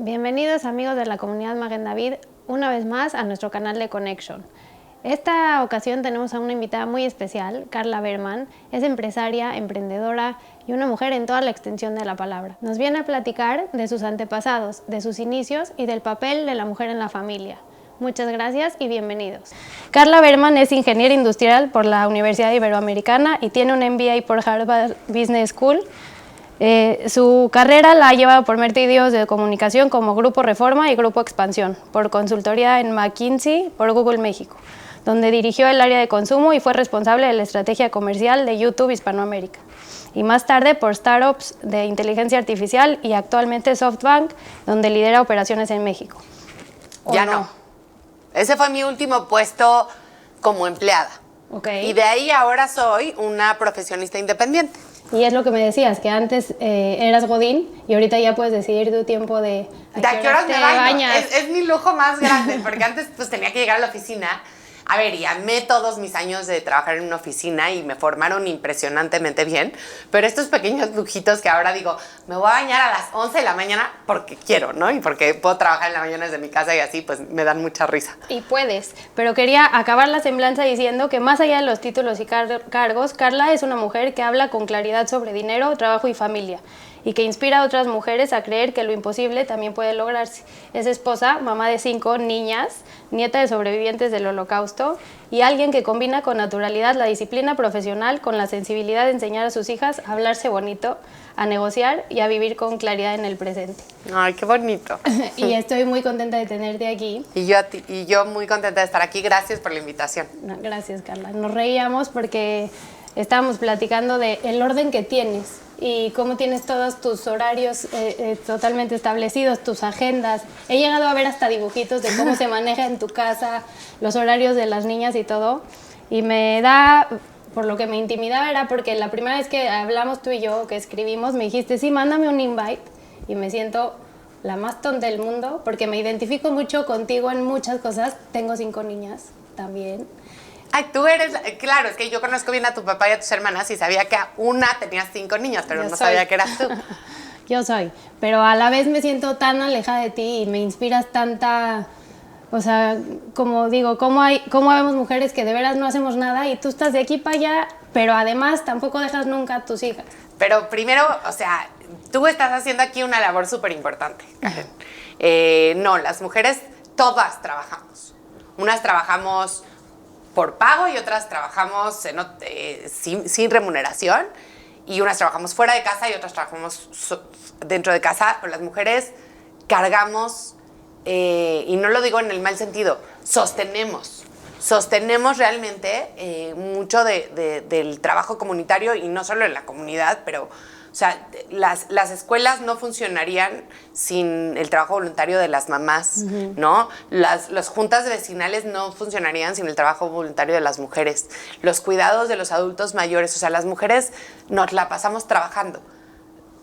Bienvenidos amigos de la comunidad Magen David una vez más a nuestro canal de Connection. Esta ocasión tenemos a una invitada muy especial, Carla Berman. Es empresaria, emprendedora y una mujer en toda la extensión de la palabra. Nos viene a platicar de sus antepasados, de sus inicios y del papel de la mujer en la familia. Muchas gracias y bienvenidos. Carla Berman es ingeniera industrial por la Universidad Iberoamericana y tiene un MBA por Harvard Business School. Su carrera la ha llevado por medios de comunicación como Grupo Reforma y Grupo Expansión, por consultoría en McKinsey, por Google México, donde dirigió el área de consumo y fue responsable de la estrategia comercial de YouTube Hispanoamérica. Y más tarde por startups de inteligencia artificial y actualmente SoftBank, donde lidera operaciones en México. Ya no. Ese fue mi último puesto como empleada. Okay. Y de ahí ahora soy una profesionista independiente. Y es lo que me decías, que antes eras godín y ahorita ya puedes decidir tu tiempo de ¿a qué horas me baño? Es mi lujo más grande, porque antes pues tenía que llegar a la oficina. A ver, y amé todos mis años de trabajar en una oficina y me formaron impresionantemente bien, pero estos pequeños lujitos que ahora digo, me voy a bañar a las 11 de la mañana porque quiero, ¿no? Y porque puedo trabajar en la mañana desde mi casa y así, pues me dan mucha risa. Y puedes, pero quería acabar la semblanza diciendo que más allá de los títulos y cargos, Carla es una mujer que habla con claridad sobre dinero, trabajo y familia, y que inspira a otras mujeres a creer que lo imposible también puede lograrse. Es esposa, mamá de 5 niñas, nieta de sobrevivientes del Holocausto y alguien que combina con naturalidad la disciplina profesional con la sensibilidad de enseñar a sus hijas a hablarse bonito, a negociar y a vivir con claridad en el presente. Ay, qué bonito. Y estoy muy contenta de tenerte aquí. Y yo muy contenta de estar aquí. Gracias por la invitación. Gracias, Carla. Nos reíamos porque estábamos platicando del orden que tienes y cómo tienes todos tus horarios totalmente establecidos, tus agendas. He llegado a ver hasta dibujitos de cómo se maneja en tu casa, los horarios de las niñas y todo. Y me da, por lo que me intimidaba era porque la primera vez que hablamos tú y yo, que escribimos, me dijiste, sí, mándame un invite. Y me siento la más tonta del mundo porque me identifico mucho contigo en muchas cosas. Tengo 5 niñas también. Ay, tú eres, claro, es que yo conozco bien a tu papá y a tus hermanas y sabía que a una tenías 5 niños, pero no sabía que eras tú. Yo soy, pero a la vez me siento tan alejada de ti y me inspiras tanta, o sea, como digo, cómo vemos mujeres que de veras no hacemos nada y tú estás de aquí para allá, pero además tampoco dejas nunca a tus hijas. Pero primero, o sea, tú estás haciendo aquí una labor súper importante, Karen. No, las mujeres todas trabajamos. Unas trabajamos por pago y otras trabajamos sin remuneración y unas trabajamos fuera de casa y otras trabajamos dentro de casa. Pero las mujeres cargamos, y no lo digo en el mal sentido, sostenemos realmente mucho del trabajo comunitario y no solo en la comunidad, pero o sea, las escuelas no funcionarían sin el trabajo voluntario de las mamás, ¿no? Las juntas vecinales no funcionarían sin el trabajo voluntario de las mujeres. Los cuidados de los adultos mayores, o sea, las mujeres nos la pasamos trabajando.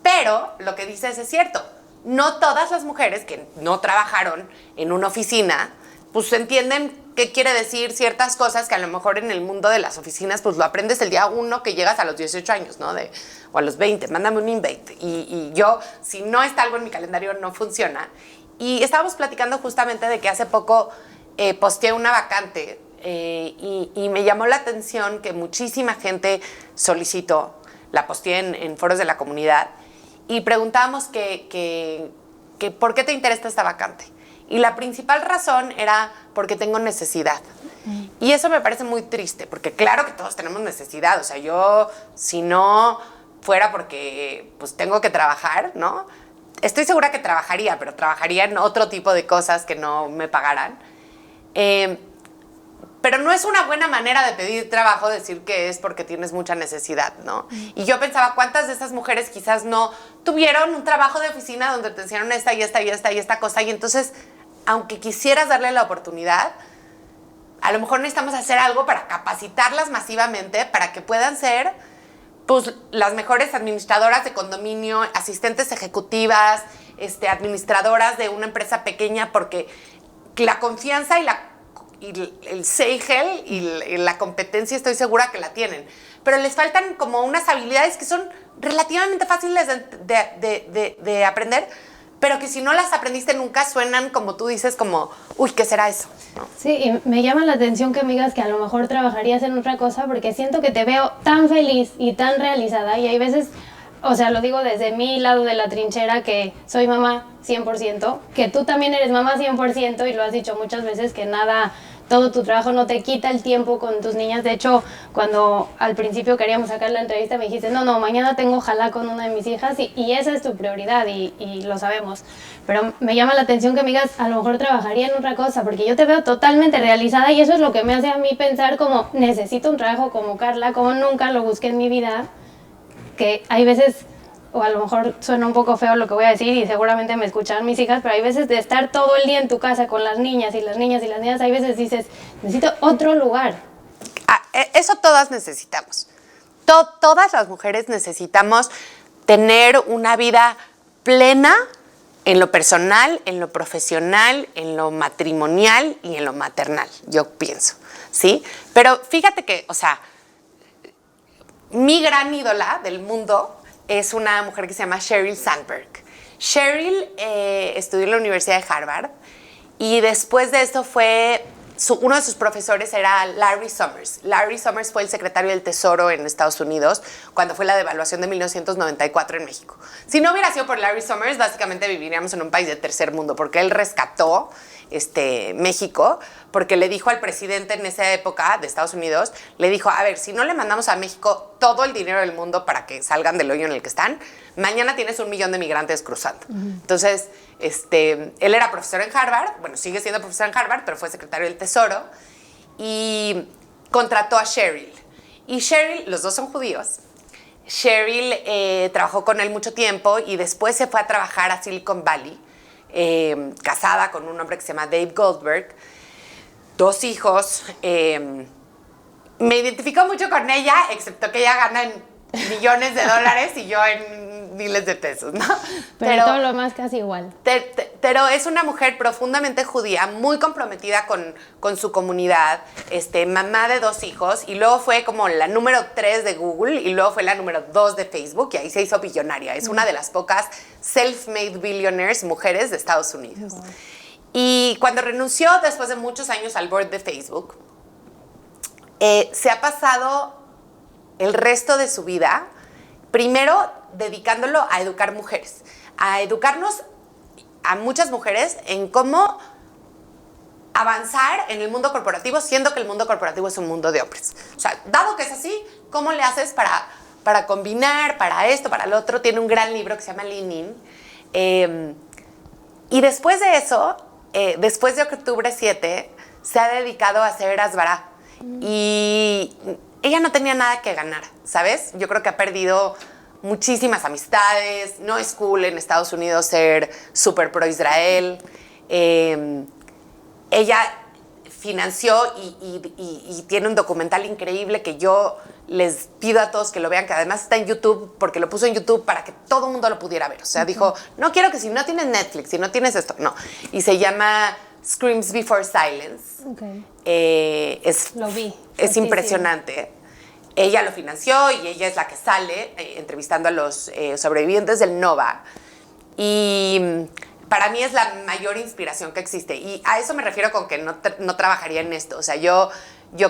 Pero lo que dices es cierto. No todas las mujeres que no trabajaron en una oficina, pues entienden qué quiere decir ciertas cosas que a lo mejor en el mundo de las oficinas pues lo aprendes el día 1 que llegas a los 18 años, ¿no? O a los 20, mándame un invite. Y yo, si no está algo en mi calendario, no funciona. Y estábamos platicando justamente de que hace poco posteé una vacante y me llamó la atención que muchísima gente solicitó, la posteé en foros de la comunidad y preguntábamos que ¿por qué te interesa esta vacante? Y la principal razón era porque tengo necesidad. Y eso me parece muy triste, porque claro que todos tenemos necesidad. O sea, yo, si no fuera porque pues tengo que trabajar, ¿no? Estoy segura que trabajaría, pero trabajaría en otro tipo de cosas que no me pagaran. Pero no es una buena manera de pedir trabajo decir que es porque tienes mucha necesidad, ¿no? Y yo pensaba, ¿cuántas de esas mujeres quizás no tuvieron un trabajo de oficina donde te enseñaron esta y esta y esta y esta cosa? Y entonces, aunque quisieras darle la oportunidad, a lo mejor necesitamos hacer algo para capacitarlas masivamente para que puedan ser pues, las mejores administradoras de condominio, asistentes ejecutivas, administradoras de una empresa pequeña, porque la confianza y el Seigel y la competencia estoy segura que la tienen. Pero les faltan como unas habilidades que son relativamente fáciles de aprender, pero que si no las aprendiste nunca suenan, como tú dices, como, uy, ¿qué será eso? ¿No? Sí, y me llama la atención que me digas que a lo mejor trabajarías en otra cosa, porque siento que te veo tan feliz y tan realizada, y hay veces, o sea, lo digo desde mi lado de la trinchera, que soy mamá 100%, que tú también eres mamá 100%, y lo has dicho muchas veces, que nada, todo tu trabajo no te quita el tiempo con tus niñas. De hecho, cuando al principio queríamos sacar la entrevista, me dijiste, no, mañana tengo ojalá con una de mis hijas, y esa es tu prioridad, y lo sabemos. Pero me llama la atención que me digas, a lo mejor trabajaría en otra cosa, porque yo te veo totalmente realizada, y eso es lo que me hace a mí pensar como, necesito un trabajo como Carla, como nunca lo busqué en mi vida, que hay veces, o a lo mejor suena un poco feo lo que voy a decir y seguramente me escuchan mis hijas, pero hay veces de estar todo el día en tu casa con las niñas y las niñas y las niñas, hay veces dices, necesito otro lugar. Eso todas necesitamos. Todas las mujeres necesitamos tener una vida plena en lo personal, en lo profesional, en lo matrimonial y en lo maternal, yo pienso, ¿sí? Pero fíjate que, o sea, mi gran ídola del mundo es una mujer que se llama Sheryl Sandberg. Sheryl estudió en la Universidad de Harvard y después de esto uno de sus profesores era Larry Summers. Larry Summers fue el secretario del Tesoro en Estados Unidos cuando fue la devaluación de 1994 en México. Si no hubiera sido por Larry Summers, básicamente viviríamos en un país de tercer mundo, porque él rescató México, porque le dijo al presidente en esa época de Estados Unidos, le dijo, a ver, si no le mandamos a México todo el dinero del mundo para que salgan del hoyo en el que están, mañana tienes 1 millón de migrantes cruzando. Entonces, él era profesor en Harvard, bueno, sigue siendo profesor en Harvard, pero fue secretario del Tesoro, y contrató a Sheryl. Y Sheryl, los dos son judíos, Sheryl trabajó con él mucho tiempo y después se fue a trabajar a Silicon Valley, casada con un hombre que se llama Dave Goldberg, 2 hijos. Me identifico mucho con ella, excepto que ella gana en millones de dólares y yo en miles de pesos, ¿no? Pero todo lo más casi igual. Pero es una mujer profundamente judía, muy comprometida con su comunidad, mamá de 2 hijos, y luego fue como la número 3 de Google, y luego fue la número 2 de Facebook, y ahí se hizo billonaria. Es una de las pocas self-made billionaires mujeres de Estados Unidos. Wow. Y cuando renunció, después de muchos años al board de Facebook, se ha pasado el resto de su vida, primero dedicándolo a educar mujeres, a educarnos a muchas mujeres en cómo avanzar en el mundo corporativo, siendo que el mundo corporativo es un mundo de hombres. O sea, dado que es así, ¿cómo le haces para combinar, para esto, para lo otro? Tiene un gran libro que se llama Lean In. Y después de eso, después de octubre 7, se ha dedicado a hacer Asbará. Y ella no tenía nada que ganar, ¿sabes? Yo creo que ha perdido muchísimas amistades. No es cool en Estados Unidos ser súper pro Israel. Ella financió y tiene un documental increíble que yo les pido a todos que lo vean, que además está en YouTube, porque lo puso en YouTube para que todo el mundo lo pudiera ver. O sea, dijo, no quiero que si no tienes Netflix, si no tienes esto, no. Y se llama Screams Before Silence. Okay. Lo vi. Es impresionante. Ella lo financió y ella es la que sale entrevistando a los sobrevivientes del Nova. Y para mí es la mayor inspiración que existe. Y a eso me refiero con que no trabajaría en esto. O sea, yo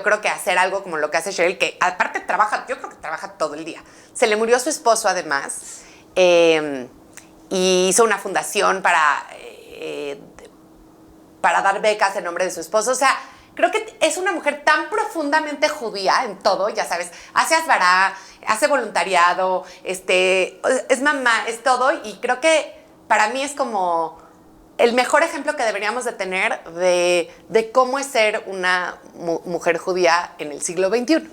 creo que hacer algo como lo que hace Sheryl, que aparte yo creo que trabaja todo el día. Se le murió su esposo además. Y hizo una fundación para dar becas en nombre de su esposo. O sea, creo que es una mujer tan profundamente judía en todo, ya sabes, hace Asbará, hace voluntariado, es mamá, es todo, y creo que para mí es como el mejor ejemplo que deberíamos de tener de cómo es ser una mujer judía en el siglo XXI.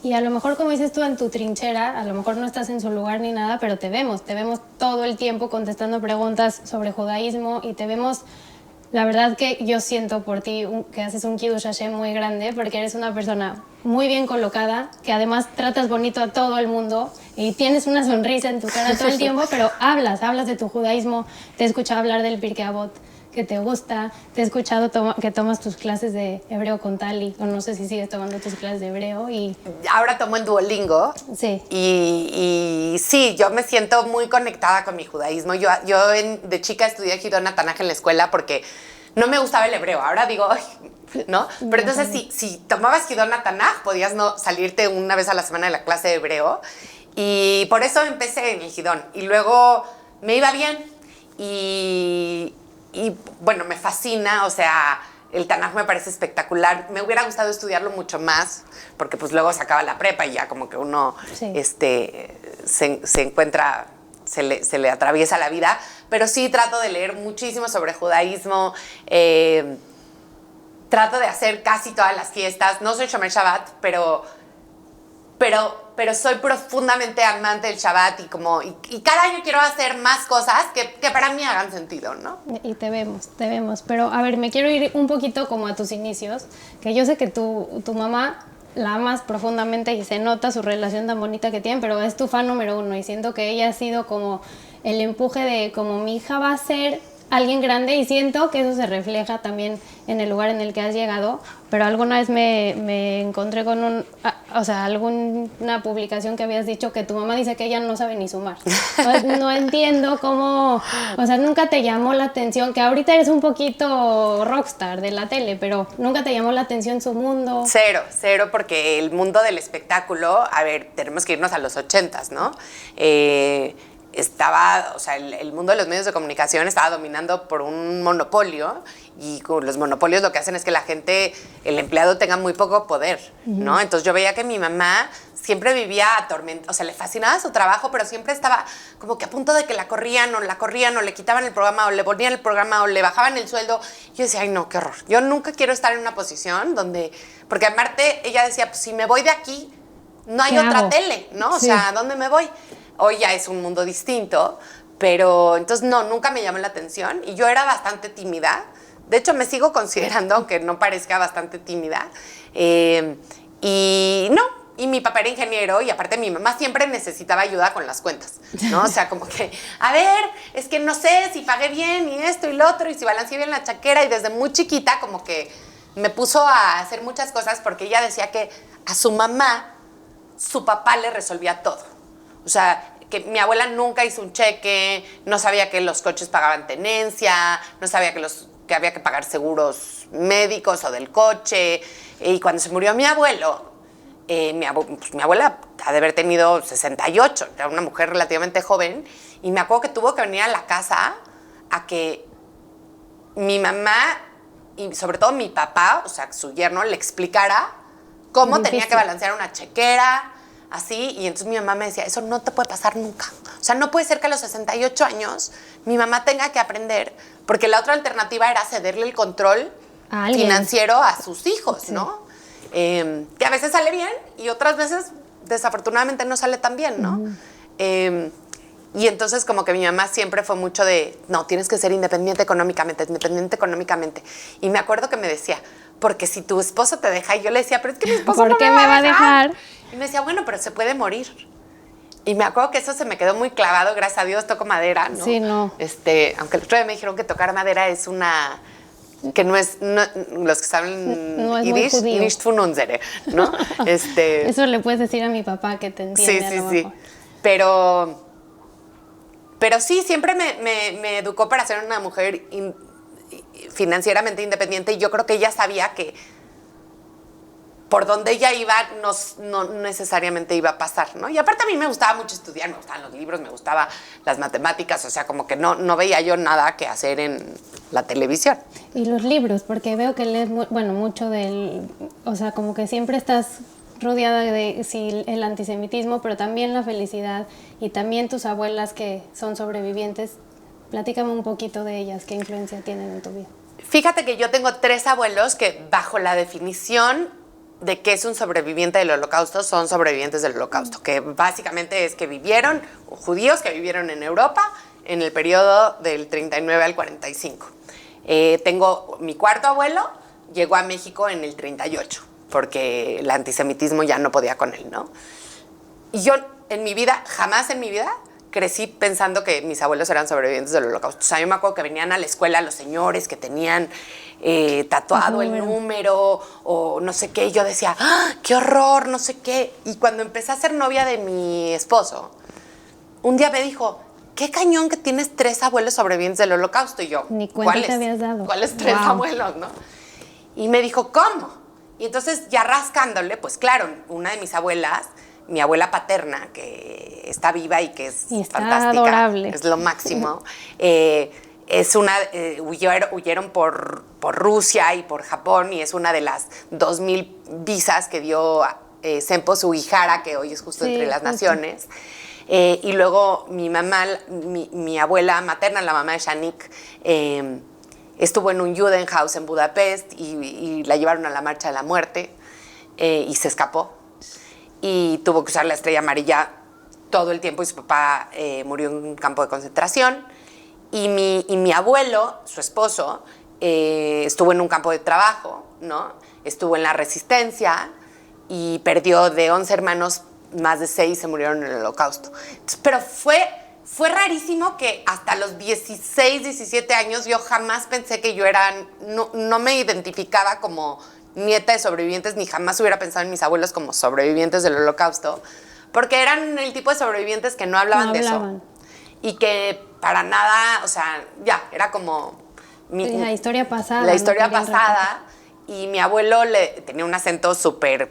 Y a lo mejor, como dices tú, en tu trinchera, a lo mejor no estás en su lugar ni nada, pero te vemos todo el tiempo contestando preguntas sobre judaísmo, y te vemos. La verdad que yo siento por ti que haces un Kiddush Hashem muy grande, porque eres una persona muy bien colocada, que además tratas bonito a todo el mundo y tienes una sonrisa en tu cara todo el tiempo, pero hablas de tu judaísmo. Te he escuchado hablar del Pirkei Avot, que te gusta. Te he escuchado que tomas tus clases de hebreo con Tali, o no sé si sigues tomando tus clases de hebreo. Ahora tomo en Duolingo. Sí. Y sí, yo me siento muy conectada con mi judaísmo. Yo de chica estudié Hidona Tanaj en la escuela porque no me gustaba el hebreo. Ahora digo, ay, ¿no? Pero entonces si tomabas Hidona Tanaj, podías no salirte una vez a la semana de la clase de hebreo. Y por eso empecé en el Hidón. Y luego me iba bien. Y bueno, me fascina, o sea, el Tanaj me parece espectacular. Me hubiera gustado estudiarlo mucho más, porque pues luego se acaba la prepa y ya como que uno se encuentra, se le atraviesa la vida. Pero sí trato de leer muchísimo sobre judaísmo. Trato de hacer casi todas las fiestas. No soy Shomer Shabbat, pero soy profundamente amante del Shabbat y cada año quiero hacer más cosas que para mí hagan sentido, ¿no? Y te vemos. Pero, a ver, me quiero ir un poquito como a tus inicios, que yo sé que tu mamá la amas profundamente y se nota su relación tan bonita que tienen, pero es tu fan número uno y siento que ella ha sido como el empuje de como mi hija va a ser alguien grande y siento que eso se refleja también en el lugar en el que has llegado, pero alguna vez me encontré con alguna publicación que habías dicho que tu mamá dice que ella no sabe ni sumar. No entiendo cómo, o sea, nunca te llamó la atención, que ahorita eres un poquito rockstar de la tele, pero nunca te llamó la atención su mundo. Cero, porque el mundo del espectáculo, a ver, tenemos que irnos a los 80s, ¿no? El mundo de los medios de comunicación estaba dominando por un monopolio y con los monopolios lo que hacen es que el empleado tenga muy poco poder, ¿no? Entonces yo veía que mi mamá siempre vivía atormentada, o sea, le fascinaba su trabajo, pero siempre estaba como que a punto de que la corrían o le quitaban el programa o le ponían el programa o le bajaban el sueldo. Yo decía, ay no, qué horror. Yo nunca quiero estar en una posición porque aparte ella decía, pues si me voy de aquí, no hay otra tele, ¿no? O sea, ¿a dónde me voy? Hoy ya es un mundo distinto, pero entonces no, nunca me llamó la atención y yo era bastante tímida. De hecho, me sigo considerando, aunque no parezca, bastante tímida. Y mi papá era ingeniero y aparte mi mamá siempre necesitaba ayuda con las cuentas, ¿no? O sea, como que, a ver, es que no sé si pagué bien y esto y lo otro y si balanceé bien la chaquera y desde muy chiquita como que me puso a hacer muchas cosas porque ella decía que a su mamá, su papá le resolvía todo. O sea, que mi abuela nunca hizo un cheque, no sabía que los coches pagaban tenencia, no sabía que había que pagar seguros médicos o del coche. Y cuando se murió mi abuelo, mi abuela ha de haber tenido 68, era una mujer relativamente joven, y me acuerdo que tuvo que venir a la casa a que mi mamá y sobre todo mi papá, o sea, su yerno, le explicara cómo tenía que balancear una chequera, así, y entonces mi mamá me decía, eso no te puede pasar nunca. O sea, no puede ser que a los 68 años mi mamá tenga que aprender, porque la otra alternativa era cederle el control financiero a sus hijos, sí, ¿no? Que a veces sale bien y otras veces desafortunadamente no sale tan bien, ¿no? Y entonces como que mi mamá siempre fue mucho de, no, tienes que ser independiente económicamente. Y me acuerdo que me decía, porque si tu esposo te deja, y yo le decía, pero es que mi esposo ¿por qué me va a dejar? Y me decía, bueno, pero se puede morir. Y me acuerdo que eso se me quedó muy clavado, gracias a Dios toco madera, ¿no? Sí, no. Aunque el otro día me dijeron que tocar madera es una... que no es, los que saben no es Yiddish, muy judío. Nicht von unsere, ¿no? Eso le puedes decir a mi papá que te entiende. Sí. Pero sí, siempre me educó para ser una mujer financieramente independiente y yo creo que ella sabía que por donde ella iba no necesariamente iba a pasar, ¿no? Y aparte a mí me gustaba mucho estudiar, me gustaban los libros, me gustaban las matemáticas, o sea, como que no veía yo nada que hacer en la televisión. Y los libros, porque veo que lees, mucho o sea, como que siempre estás rodeada de el antisemitismo, pero también la felicidad y también tus abuelas que son sobrevivientes. Platícame un poquito de ellas, ¿qué influencia tienen en tu vida? Fíjate que yo tengo 3 abuelos que bajo la definición de qué es un sobreviviente del Holocausto, son sobrevivientes del Holocausto, que básicamente es que judíos que vivieron en Europa en el periodo del 39 al 45. Tengo mi 4º abuelo, llegó a México en el 38, porque el antisemitismo ya no podía con él, ¿no? Y yo jamás en mi vida, crecí pensando que mis abuelos eran sobrevivientes del Holocausto. O sea, yo me acuerdo que venían a la escuela los señores que tenían tatuado el número o no sé qué, y yo decía, ¡ah, qué horror, no sé qué! Y cuando empecé a ser novia de mi esposo, un día me dijo, qué cañón que tienes 3 abuelos sobrevivientes del Holocausto. Y yo, Ni cuenta ¿cuáles? te habías dado. ¿Cuáles 3 abuelos, no? Y me dijo, ¿cómo? Y entonces, ya rascándole, pues claro, una de mis abuelas, mi abuela paterna, que está viva y que es y está fantástica, adorable. es lo máximo, huyeron por Rusia y por Japón, y es una de las 2,000 visas que dio Sempo Sugihara, que hoy es justo entre las naciones. Y luego mi mamá, mi abuela materna, la mamá de Shanik, estuvo en un Judenhaus en Budapest y la llevaron a la Marcha de la Muerte y se escapó. Y tuvo que usar la estrella amarilla todo el tiempo y su papá murió en un campo de concentración. Y mi abuelo, su esposo, estuvo en un campo de trabajo, ¿no? Estuvo en la Resistencia y perdió de 11 hermanos, más de 6 se murieron en el Holocausto. Entonces, pero fue rarísimo que hasta los 16, 17 años yo jamás pensé que yo no me identificaba como nieta de sobrevivientes, ni jamás hubiera pensado en mis abuelos como sobrevivientes del Holocausto, porque eran el tipo de sobrevivientes que no hablaban de eso. Y que para nada, o sea, ya, era como... la historia pasada. La historia pasada. Y mi abuelo tenía un acento súper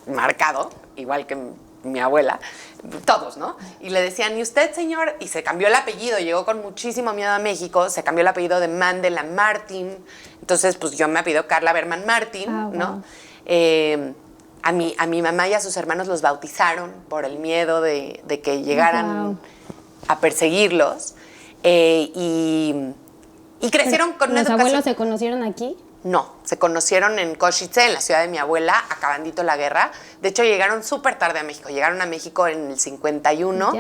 marcado, igual que mi abuela, todos, ¿no? Y le decían, ¿y usted, señor? Y se cambió el apellido, llegó con muchísimo miedo a México, se cambió el apellido de Mandel a Martin. Entonces, pues yo me apellido Carla Berman Martin, ¿no? A mi mamá y a sus hermanos los bautizaron por el miedo de que llegaran a perseguirlos. Y crecieron con una educación. ¿Los abuelos se conocieron aquí? No, se conocieron en Košice, en la ciudad de mi abuela, acabandito la guerra. De hecho, llegaron súper tarde a México. Llegaron a México en el 51,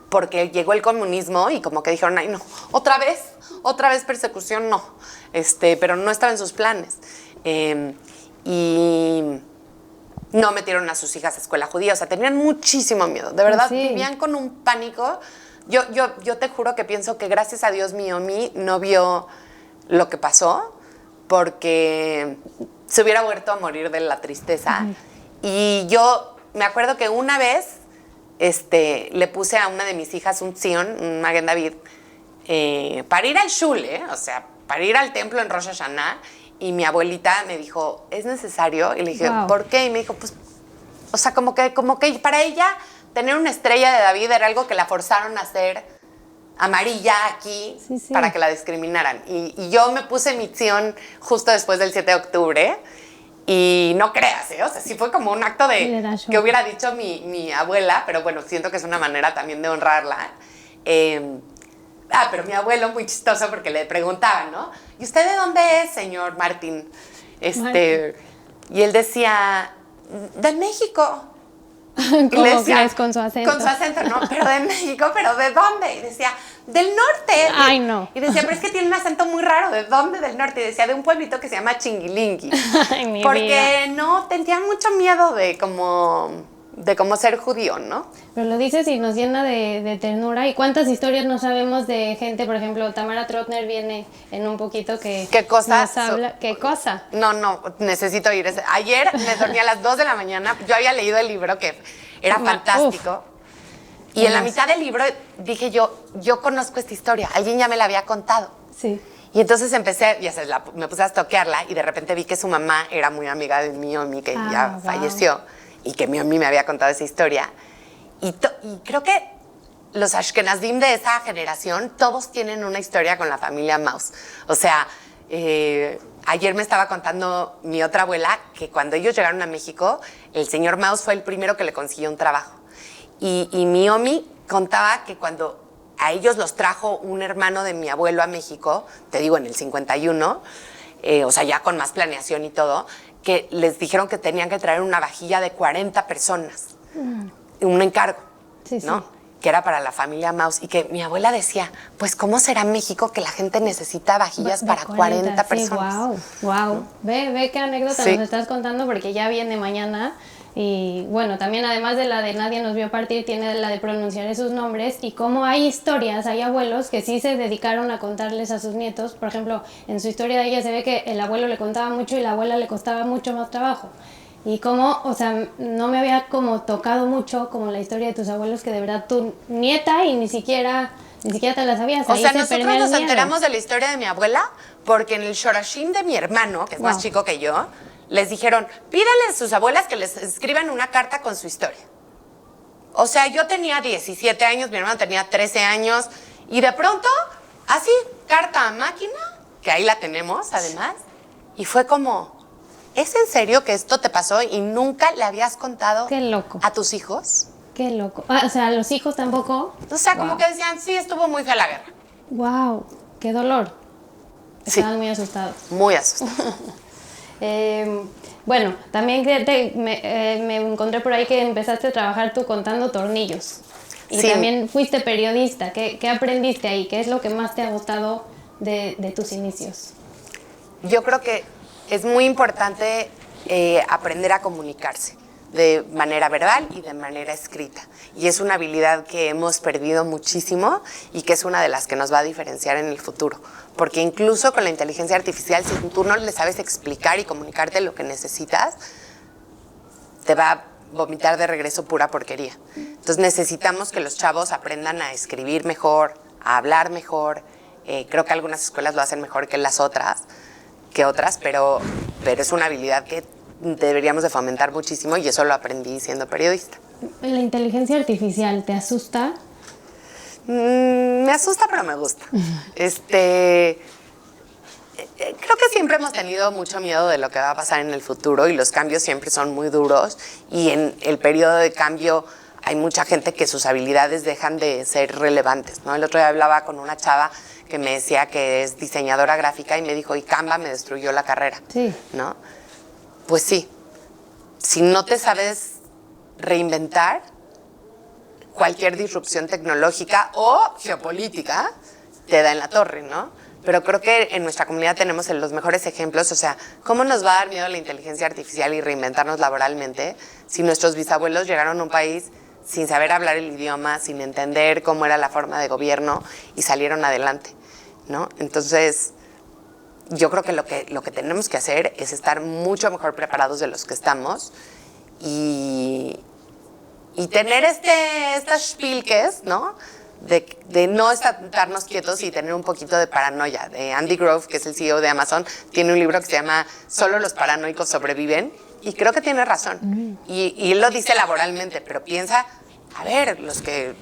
porque llegó el comunismo y como que dijeron, ay, no, otra vez persecución, no. Pero no estaba en sus planes. Y no metieron a sus hijas a escuela judía. O sea, tenían muchísimo miedo. De verdad, vivían con un pánico. Yo te juro que pienso que gracias a Dios mi Omi no vio lo que pasó, porque se hubiera vuelto a morir de la tristeza. Y yo me acuerdo que una vez le puse a una de mis hijas un tzion, un Maguen David, para ir al shul, o sea, para ir al templo en Rosh Hashanah. Y mi abuelita me dijo, ¿es necesario? Y le dije, ¿por qué? Y me dijo, pues, o sea, como que para ella tener una estrella de David era algo que la forzaron a hacer amarilla aquí para que la discriminaran. Y yo me puse mi tzion justo después del 7 de octubre y no creas, o sea, sí fue como un acto de que hubiera dicho mi abuela, pero bueno, siento que es una manera también de honrarla. Pero mi abuelo, muy chistoso, porque le preguntaban, ¿no? ¿Y usted de dónde es, señor Martín? Y él decía, de México. ¿Cómo decía, es con su acento? Con su acento, no, pero de México, ¿pero de dónde? Y decía, del norte. Ay, no. Y decía, pero es que tiene un acento muy raro, ¿de dónde? Del norte. Y decía, de un pueblito que se llama Chinguilingui. Ay, porque no, tenían mucho miedo de cómo ser judío, ¿no? Pero lo dices y nos llena de ternura. ¿Y cuántas historias no sabemos de gente? Por ejemplo, Tamara Trotner viene en un poquito que ¿Qué cosa? nos habla. ¿Qué cosa? No, necesito ir. Ayer me dormí a las 2 de la mañana. Yo había leído el libro que era fantástico. Y en la mitad del libro dije yo conozco esta historia. Alguien ya me la había contado. Sí. Y entonces empecé, me puse a stalkearla y de repente vi que su mamá era muy amiga de mi Omi, que ya falleció. Y que mi Omi me había contado esa historia. Y creo que los Ashkenazim de esa generación, todos tienen una historia con la familia Maus. O sea, ayer me estaba contando mi otra abuela que cuando ellos llegaron a México, el señor Maus fue el primero que le consiguió un trabajo. Y mi Omi contaba que cuando a ellos los trajo un hermano de mi abuelo a México, te digo, en el 51, o sea, ya con más planeación y todo, que les dijeron que tenían que traer una vajilla de 40 personas, un encargo, ¿no? Que era para la familia Maus. Y que mi abuela decía, pues, ¿cómo será México que la gente necesita vajillas para 40 personas? Wow. ¿No? Ve qué anécdota nos estás contando, porque ya viene mañana Y bueno, también además de la de Nadie nos vio partir, tiene la de Pronunciaré sus nombres, y como hay historias, hay abuelos que sí se dedicaron a contarles a sus nietos. Por ejemplo, en su historia de ella se ve que el abuelo le contaba mucho y la abuela le costaba mucho más trabajo. Y como, o sea, no me había como tocado mucho como la historia de tus abuelos, que de verdad tu nieta y ni siquiera te la sabías. O Ahí sea, se nosotros perdió el nos miedo. enteramos de la historia de mi abuela porque en el Shorashim de mi hermano, que es más chico que yo, les dijeron, pídanle a sus abuelas que les escriban una carta con su historia. O sea, yo tenía 17 años, mi hermano tenía 13 años, y de pronto, así, carta a máquina, que ahí la tenemos además, y fue como, ¿es en serio que esto te pasó y nunca le habías contado Qué loco. a tus hijos? Qué loco. O sea, a los hijos tampoco. O sea, como que decían, sí, estuvo muy fea la guerra. Wow, qué dolor. Sí. Estaban muy asustados. Muy asustados. Bueno, también me encontré por ahí que empezaste a trabajar tú contando tornillos. Y Sí. también fuiste periodista. ¿Qué aprendiste ahí? ¿Qué es lo que más te ha gustado de tus inicios? Yo creo que es muy importante aprender a comunicarse de manera verbal y de manera escrita. Y es una habilidad que hemos perdido muchísimo y que es una de las que nos va a diferenciar en el futuro. Porque incluso con la inteligencia artificial, si tú no le sabes explicar y comunicarte lo que necesitas, te va a vomitar de regreso pura porquería. Entonces necesitamos que los chavos aprendan a escribir mejor, a hablar mejor. Creo que algunas escuelas lo hacen mejor que otras, pero es una habilidad que deberíamos de fomentar muchísimo y eso lo aprendí siendo periodista. ¿La inteligencia artificial te asusta? Me asusta, pero me gusta. Creo que siempre hemos tenido mucho miedo de lo que va a pasar en el futuro y los cambios siempre son muy duros y en el periodo de cambio hay mucha gente que sus habilidades dejan de ser relevantes, ¿no? El otro día hablaba con una chava que me decía que es diseñadora gráfica y me dijo, y Canva me destruyó la carrera, Sí. ¿no? Pues sí, si no te sabes reinventar, cualquier disrupción tecnológica o geopolítica te da en la torre, ¿no? Pero creo que en nuestra comunidad tenemos los mejores ejemplos, o sea, ¿cómo nos va a dar miedo la inteligencia artificial y reinventarnos laboralmente si nuestros bisabuelos llegaron a un país sin saber hablar el idioma, sin entender cómo era la forma de gobierno y salieron adelante, ¿no? Entonces, yo creo que lo que tenemos que hacer es estar mucho mejor preparados de los que estamos y tener estas spielkes, ¿no? De no estarnos quietos y tener un poquito de paranoia. De Andy Grove, que es el CEO de Amazon, tiene un libro que se llama Solo los paranoicos sobreviven y creo que tiene razón. Y él lo dice laboralmente, pero piensa, a ver, los que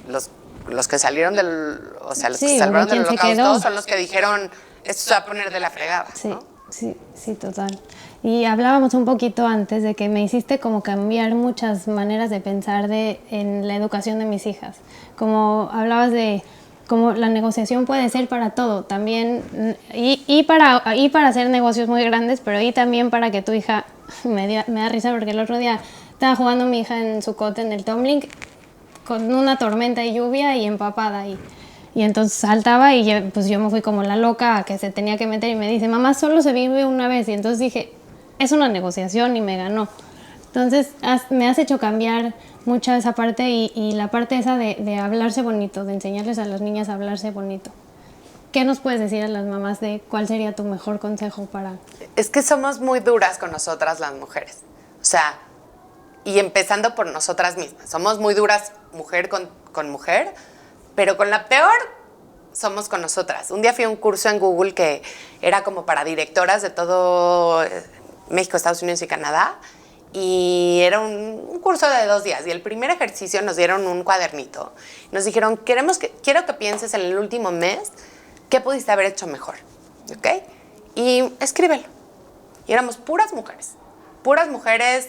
salieron los que salvaron del holocausto son los que dijeron, esto se va a poner de la fregada, ¿no? Sí, total. Y hablábamos un poquito antes de que me hiciste como cambiar muchas maneras de pensar en la educación de mis hijas. Como hablabas de cómo la negociación puede ser para todo, también, y para hacer negocios muy grandes, pero y también para que tu hija, me da risa porque el otro día estaba jugando mi hija en su cote en el tumbling con una tormenta y lluvia y empapada y entonces saltaba y pues yo me fui como la loca a que se tenía que meter y me dice, mamá, solo se vive una vez. Y entonces dije, es una negociación y me ganó. Entonces me has hecho cambiar mucho esa parte y la parte esa de hablarse bonito, de enseñarles a las niñas a hablarse bonito. ¿Qué nos puedes decir a las mamás de cuál sería tu mejor consejo para...? Es que somos muy duras con nosotras las mujeres. O sea, y empezando por nosotras mismas. Somos muy duras mujer con mujer, pero con la peor somos con nosotras. Un día fui a un curso en Google que era como para directoras de todo México, Estados Unidos y Canadá, y era un curso de 2 días. Y el primer ejercicio nos dieron un cuadernito. Nos dijeron, quiero que pienses en el último mes qué pudiste haber hecho mejor, ¿ok? Y escríbelo. Y éramos puras mujeres,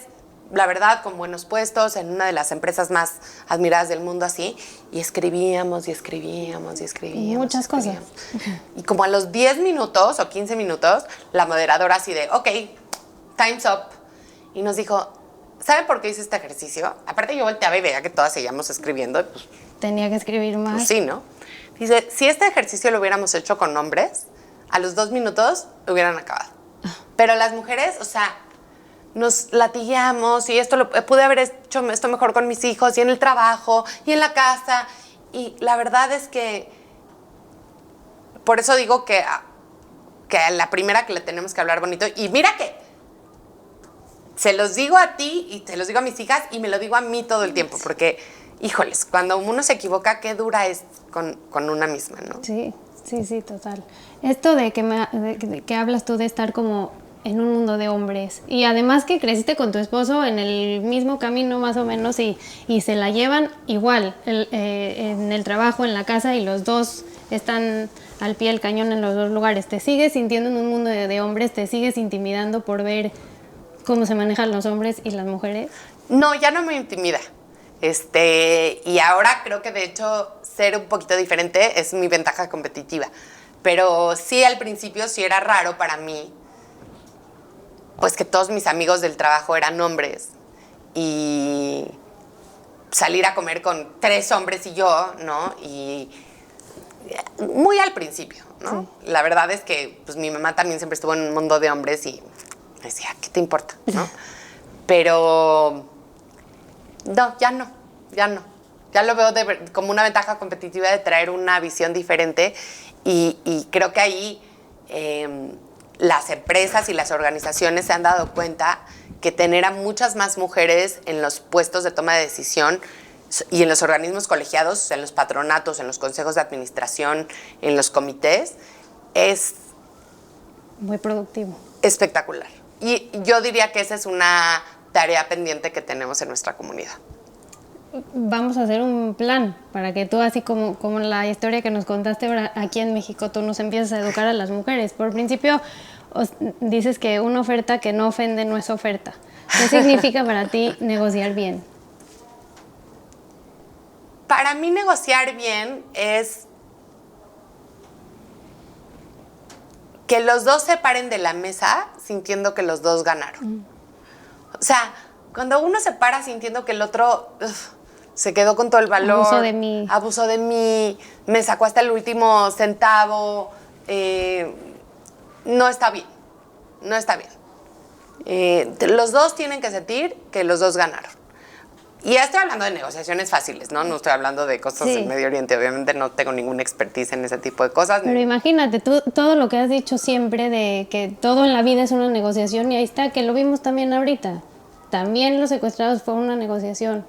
la verdad, con buenos puestos, en una de las empresas más admiradas del mundo así, y escribíamos. Muchas cosas. Y como a los 10 minutos o 15 minutos, la moderadora así de, ok, time's up. Y nos dijo, ¿saben por qué hice este ejercicio? Aparte yo volteaba y veía que todas seguíamos escribiendo. Y pues, tenía que escribir más. Pues sí, ¿no? Dice, si este ejercicio lo hubiéramos hecho con hombres, a los 2 minutos hubieran acabado. Pero las mujeres, o sea, nos latigueamos y esto pude haber hecho esto mejor con mis hijos y en el trabajo y en la casa. Y la verdad es que por eso digo que a la primera que le tenemos que hablar bonito. Y mira que se los digo a ti y se los digo a mis hijas y me lo digo a mí todo el tiempo. Porque, híjoles, cuando uno se equivoca, qué dura es con una misma, ¿no? Sí, total. Esto de que hablas tú de estar como en un mundo de hombres y además que creciste con tu esposo en el mismo camino más o menos y se la llevan igual en el trabajo, en la casa y los dos están al pie del cañón en los dos lugares. ¿Te sigues sintiendo en un mundo de hombres? ¿Te sigues intimidando por ver cómo se manejan los hombres y las mujeres? No, ya no me intimida. Y ahora creo que de hecho ser un poquito diferente es mi ventaja competitiva. Pero sí, al principio sí era raro para mí, pues que todos mis amigos del trabajo eran hombres y salir a comer con 3 hombres y yo, ¿no? Y muy al principio, ¿no? Sí. La verdad es que pues mi mamá también siempre estuvo en un mundo de hombres y me decía, ¿qué te importa? ¿No? Pero no, ya no. Ya lo veo como una ventaja competitiva de traer una visión diferente y creo que ahí las empresas y las organizaciones se han dado cuenta que tener a muchas más mujeres en los puestos de toma de decisión y en los organismos colegiados, en los patronatos, en los consejos de administración, en los comités, es muy productivo. Espectacular. Y yo diría que esa es una tarea pendiente que tenemos en nuestra comunidad. Vamos a hacer un plan para que tú, así como la historia que nos contaste ahora aquí en México, tú nos empieces a educar a las mujeres. Por principio, dices que una oferta que no ofende no es oferta. ¿Qué significa para ti negociar bien? Para mí negociar bien es que los dos se paren de la mesa sintiendo que los dos ganaron. O sea, cuando uno se para sintiendo que el otro se quedó con todo el valor. Abusó de mí, me sacó hasta el último centavo. No está bien. Los dos tienen que sentir que los dos ganaron. Y ya estoy hablando de negociaciones fáciles, ¿no? No estoy hablando de cosas del Medio Oriente. Obviamente no tengo ninguna expertise en ese tipo de cosas. Pero imagínate, tú, todo lo que has dicho siempre de que todo en la vida es una negociación y ahí está, que lo vimos también ahorita. También los secuestrados fue una negociación.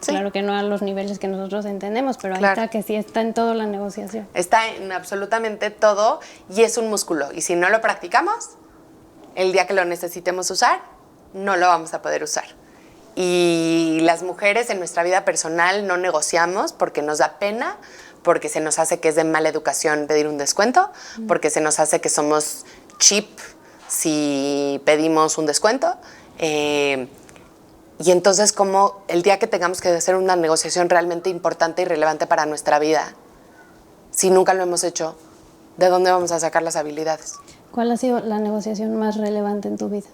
Sí. Claro que no a los niveles que nosotros entendemos, pero ahí está que sí está en todo la negociación. Está en absolutamente todo y es un músculo. Y si no lo practicamos, el día que lo necesitemos usar, no lo vamos a poder usar. Y las mujeres en nuestra vida personal no negociamos porque nos da pena, porque se nos hace que es de mala educación pedir un descuento, porque se nos hace que somos cheap si pedimos un descuento. Y entonces, como el día que tengamos que hacer una negociación realmente importante y relevante para nuestra vida, si nunca lo hemos hecho, ¿de dónde vamos a sacar las habilidades? ¿Cuál ha sido la negociación más relevante en tu vida?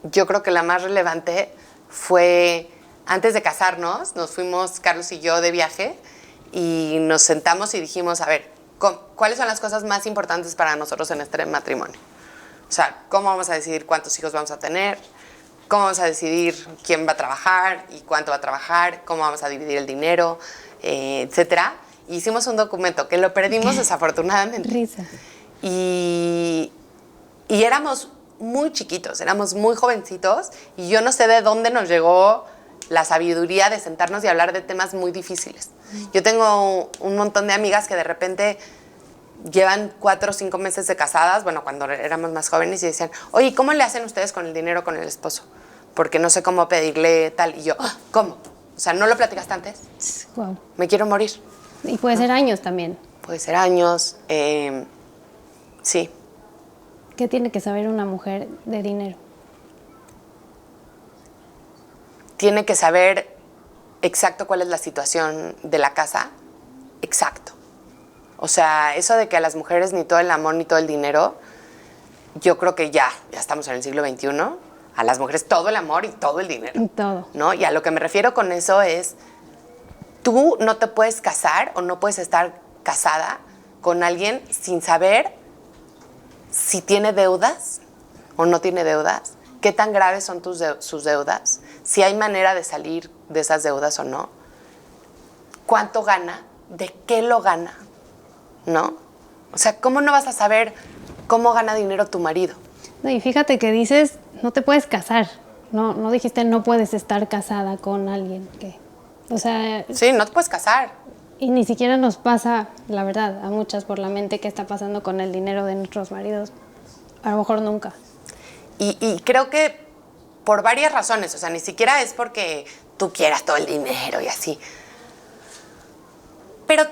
Yo creo que la más relevante fue antes de casarnos. Nos fuimos, Carlos y yo, de viaje y nos sentamos y dijimos, a ver, ¿cuáles son las cosas más importantes para nosotros en este matrimonio? O sea, ¿cómo vamos a decidir cuántos hijos vamos a tener? ¿Cómo vamos a decidir quién va a trabajar y cuánto va a trabajar? ¿Cómo vamos a dividir el dinero? Etcétera. Hicimos un documento que lo perdimos desafortunadamente. Risa. Y éramos muy chiquitos, éramos muy jovencitos y yo no sé de dónde nos llegó la sabiduría de sentarnos y hablar de temas muy difíciles. Yo tengo un montón de amigas que de repente llevan 4 o 5 meses de casadas, bueno, cuando éramos más jóvenes, y decían, oye, ¿cómo le hacen ustedes con el dinero con el esposo? Porque no sé cómo pedirle tal. Y yo, ¿cómo? O sea, ¿no lo platicaste antes? Wow. Me quiero morir. Y puede ser años también. Puede ser años, sí. ¿Qué tiene que saber una mujer de dinero? Tiene que saber exacto cuál es la situación de la casa, exacto. O sea, eso de que a las mujeres ni todo el amor ni todo el dinero, yo creo que ya estamos en el siglo XXI, a las mujeres todo el amor y todo el dinero. Todo. ¿No? Y a lo que me refiero con eso es, tú no te puedes casar o no puedes estar casada con alguien sin saber si tiene deudas o no tiene deudas qué tan graves son sus deudas, si hay manera de salir de esas deudas o no, cuánto gana, de qué lo gana, ¿no? O sea, ¿cómo no vas a saber cómo gana dinero tu marido? No, y fíjate que dices, no te puedes casar. No dijiste no puedes estar casada con alguien que... O sea... Sí, no te puedes casar. Y ni siquiera nos pasa, la verdad, a muchas por la mente qué está pasando con el dinero de nuestros maridos. A lo mejor nunca. Y creo que por varias razones, o sea, ni siquiera es porque tú quieras todo el dinero y así. Pero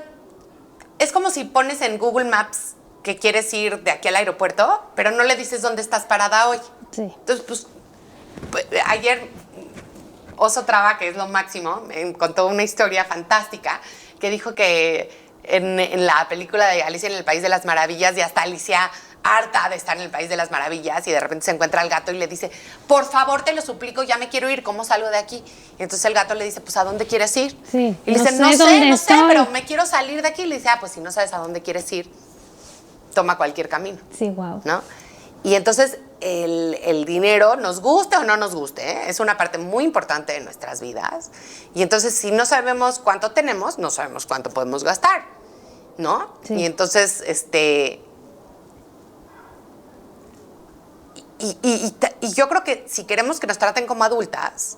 es como si pones en Google Maps que quieres ir de aquí al aeropuerto, pero no le dices dónde estás parada hoy. Sí. Entonces, pues ayer Oso Traba, que es lo máximo, me contó una historia fantástica que dijo que en la película de Alicia en el País de las Maravillas ya está Alicia harta de estar en el País de las Maravillas y de repente se encuentra al gato y le dice, por favor, te lo suplico, ya me quiero ir, ¿cómo salgo de aquí? Y entonces el gato le dice, pues, ¿a dónde quieres ir? Sí, y le dice, no sé, pero me quiero salir de aquí. Y le dice, pues si no sabes a dónde quieres ir, toma cualquier camino. Sí, wow. ¿No? Y entonces el dinero, nos guste o no nos guste, es una parte muy importante de nuestras vidas. Y entonces si no sabemos cuánto tenemos, no sabemos cuánto podemos gastar, ¿no? Sí. Y entonces, Y yo creo que si queremos que nos traten como adultas,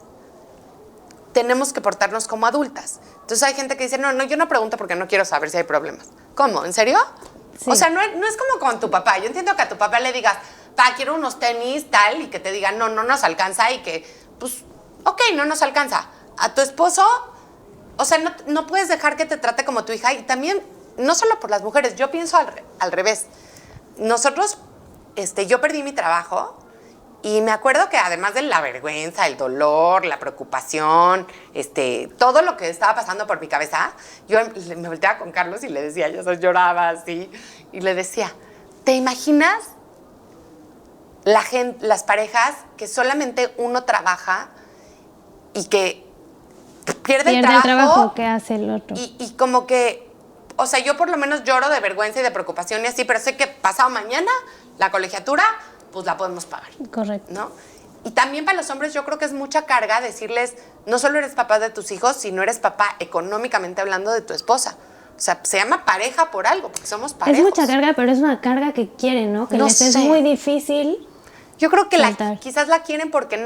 tenemos que portarnos como adultas. Entonces hay gente que dice, no, yo no pregunto porque no quiero saber si hay problemas. ¿Cómo? ¿En serio? Sí. O sea, no es como con tu papá. Yo entiendo que a tu papá le digas, quiero unos tenis, tal, y que te digan, no nos alcanza, y que, pues, ok, no nos alcanza. A tu esposo, o sea, no puedes dejar que te trate como tu hija. Y también, no solo por las mujeres, yo pienso al revés. Nosotros... yo perdí mi trabajo y me acuerdo que además de la vergüenza, el dolor, la preocupación, todo lo que estaba pasando por mi cabeza, yo me volteaba con Carlos y le decía, lloraba así, y le decía, ¿te imaginas las parejas que solamente uno trabaja y que pierde el trabajo que hace el otro? Y como que, o sea, yo por lo menos lloro de vergüenza y de preocupación y así, pero sé que pasado mañana la colegiatura, pues la podemos pagar. Correcto. ¿No? Y también para los hombres yo creo que es mucha carga decirles, no solo eres papá de tus hijos, sino eres papá económicamente hablando de tu esposa. O sea, se llama pareja por algo, porque somos parejos. Es mucha carga, pero es una carga que quieren, ¿no? Que les es muy difícil. Yo creo que quizás la quieren porque